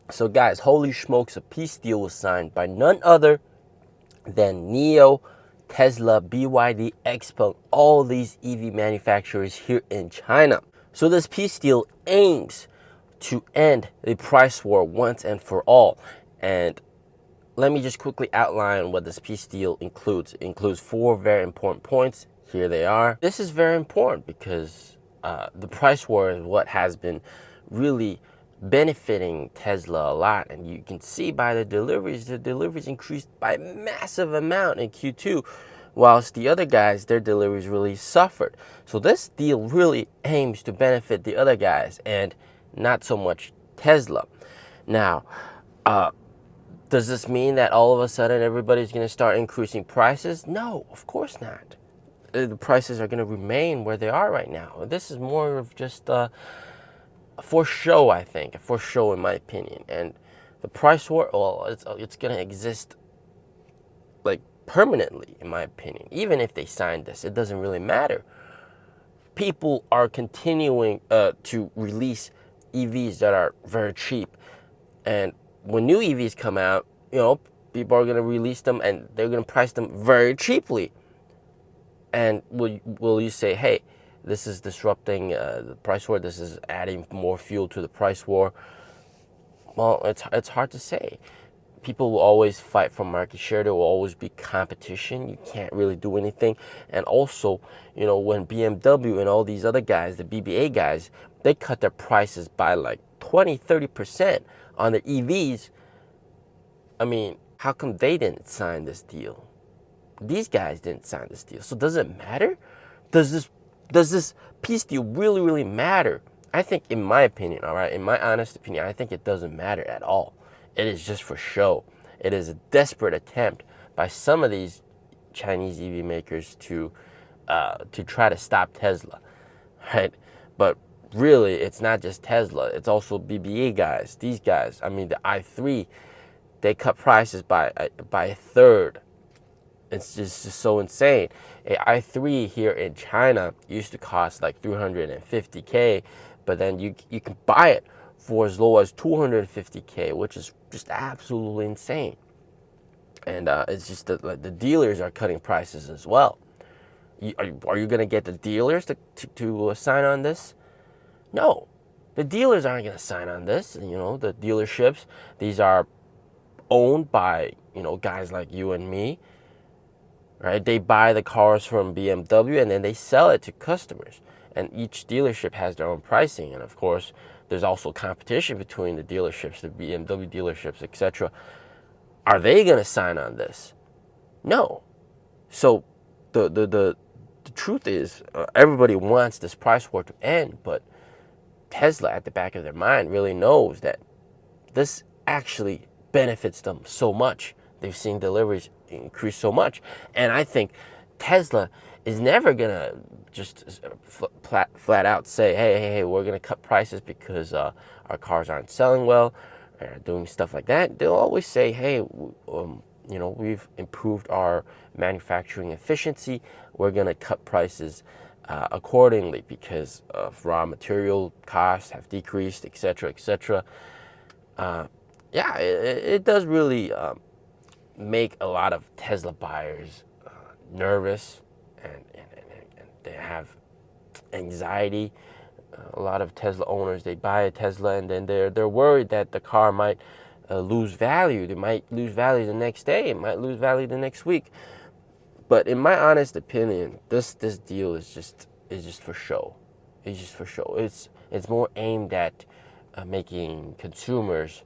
So guys, holy smokes, a peace deal was signed by none other than NIO, Tesla, BYD, XPeng, all these EV manufacturers here in China. So this peace deal aims to end the price war once and for all. And let me just quickly outline what this peace deal includes. It includes 4 very important points. Here they are. This is very important because the price war is what has been really benefiting Tesla a lot. And you can see by the deliveries increased by a massive amount in Q2, whilst the other guys, their deliveries really suffered. So this deal really aims to benefit the other guys and not so much Tesla. Now, does this mean that all of a sudden everybody's going to start increasing prices? No, of course not. The prices are going to remain where they are right now. This is more of just for show, I think, for show in my opinion. And the price war, well, it's going to exist like permanently, in my opinion. Even if they signed this, it doesn't really matter. People are continuing to release EVs that are very cheap, and when new EVs come out, people are going to release them and they're going to price them very cheaply. And will you say, hey, this is disrupting the price war, this is adding more fuel to the price war? Well, it's hard to say. People will always fight for market share. There will always be competition. You can't really do anything. And also, when BMW and all these other guys, the BBA guys, they cut their prices by like 20-30% on their EVs. I mean, how come they didn't sign this deal? These guys didn't sign this deal. So does it matter? Does this peace deal really matter? I think, in my opinion, all right, in my honest opinion, I think it doesn't matter at all. It is just for show. It is a desperate attempt by some of these Chinese EV makers to try to stop Tesla, right? But really, it's not just Tesla. It's also BBA guys. These guys, I mean, the i3, they cut prices by a third. It's just so insane. A i3 here in China used to cost like 350K, but then you can buy it for as low as 250K, which is just absolutely insane. And it's just that the dealers are cutting prices as well. Are you going to get the dealers to sign on this? No, the dealers aren't going to sign on this. The dealerships, these are owned by guys like you and me, right? They buy the cars from BMW and then they sell it to customers. And each dealership has their own pricing. And of course, there's also competition between the dealerships, the BMW dealerships, etc. Are they going to sign on this? No. So the truth is, everybody wants this price war to end, but Tesla, at the back of their mind, really knows that this actually benefits them so much. They've seen deliveries increase so much. And I think Tesla is never going to just flat out say, hey, we're going to cut prices because our cars aren't selling well, doing stuff like that. They'll always say, hey, we've improved our manufacturing efficiency. We're going to cut prices accordingly because of raw material costs have decreased, etc., etc. Yeah, it does really make a lot of Tesla buyers nervous, and they have anxiety. A lot of Tesla owners, they buy a Tesla and then they're worried that the car might lose value. They might lose value the next day. It might lose value the next week. But in my honest opinion, this deal is just for show. It's just for show. It's more aimed at making consumers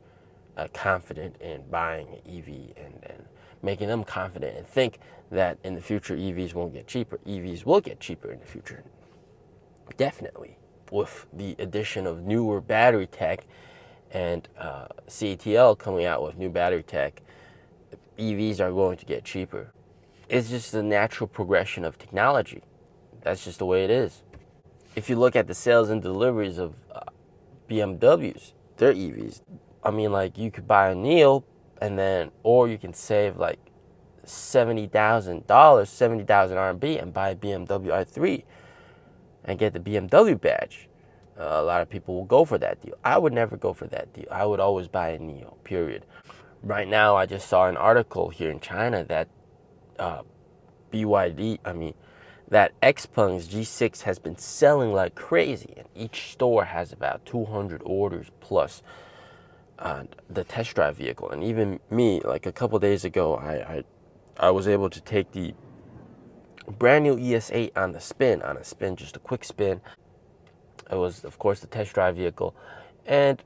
confident in buying an EV and making them confident and think that in the future EVs won't get cheaper. EVs will get cheaper in the future, definitely, with the addition of newer battery tech and CATL coming out with new battery tech. EVs are going to get cheaper. It's just the natural progression of technology. That's just the way it is. If you look at the sales and deliveries of BMWs, their EVs, I mean, like, you could buy a NIO or you can save like $70,000, 70,000 RMB and buy a BMW i3 and get the BMW badge. A lot of people will go for that deal. I would never go for that deal. I would always buy a NIO, period. Right now, I just saw an article here in China that that Xpeng's G6 has been selling like crazy, and each store has about 200 orders plus the test drive vehicle. And even me, like a couple days ago, I was able to take the brand new ES8 on a spin, just a quick spin. It was, of course, the test drive vehicle, and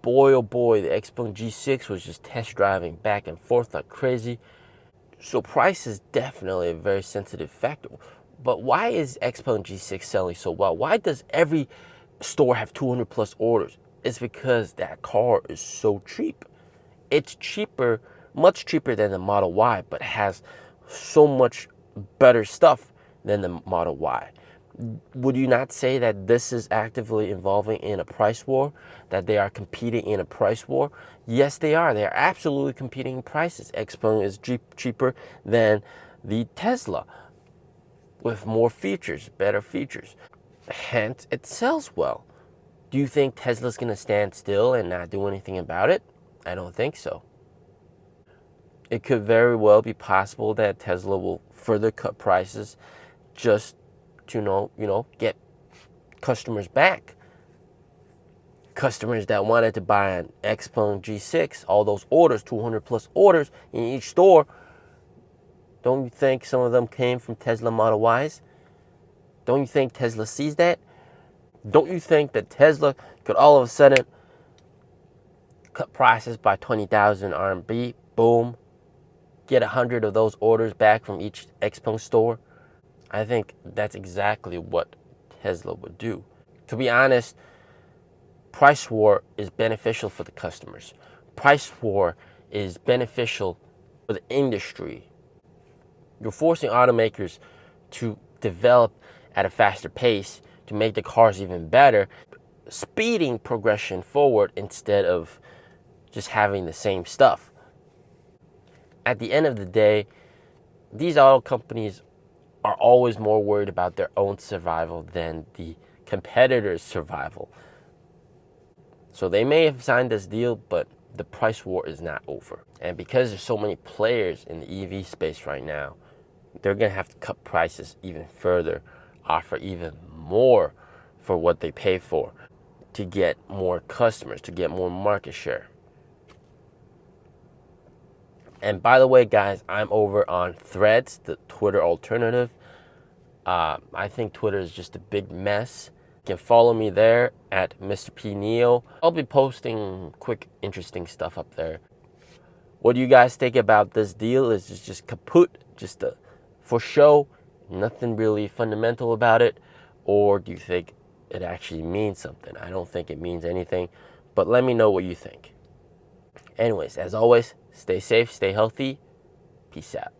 boy, oh boy, the Xpeng G6 was just test driving back and forth like crazy. So price is definitely a very sensitive factor. But why is Xpeng G6 selling so well? Why does every store have 200 plus orders? It's because that car is so cheap. It's cheaper, much cheaper than the Model Y, but has so much better stuff than the Model Y. Would you not say that this is actively involving in a price war, that they are competing in a price war? Yes, they are. They are absolutely competing in prices. Xpeng is cheaper than the Tesla with more features, better features. Hence, it sells well. Do you think Tesla's going to stand still and not do anything about it? I don't think so. It could very well be possible that Tesla will further cut prices just to get customers back. Customers that wanted to buy an Xpeng G6, all those orders, 200 plus orders in each store, don't you think some of them came from Tesla Model Ys? Don't you think Tesla sees that? Don't you think that Tesla could all of a sudden cut prices by 20,000 RMB, boom, get 100 of those orders back from each Xpeng store? I think that's exactly what Tesla would do. To be honest, price war is beneficial for the customers. Price war is beneficial for the industry. You're forcing automakers to develop at a faster pace to make the cars even better, speeding progression forward instead of just having the same stuff. At the end of the day, these auto companies are always more worried about their own survival than the competitor's survival. So they may have signed this deal, but the price war is not over. And because there's so many players in the EV space right now, they're going to have to cut prices even further, offer even more for what they pay for to get more customers, to get more market share. And by the way, guys, I'm over on Threads, the Twitter alternative. I think Twitter is just a big mess. You can follow me there at Mr. P Neo. I'll be posting quick, interesting stuff up there. What do you guys think about this deal? Is it just kaput, just for show, nothing really fundamental about it? Or do you think it actually means something? I don't think it means anything, but let me know what you think. Anyways, as always, stay safe, stay healthy. Peace out.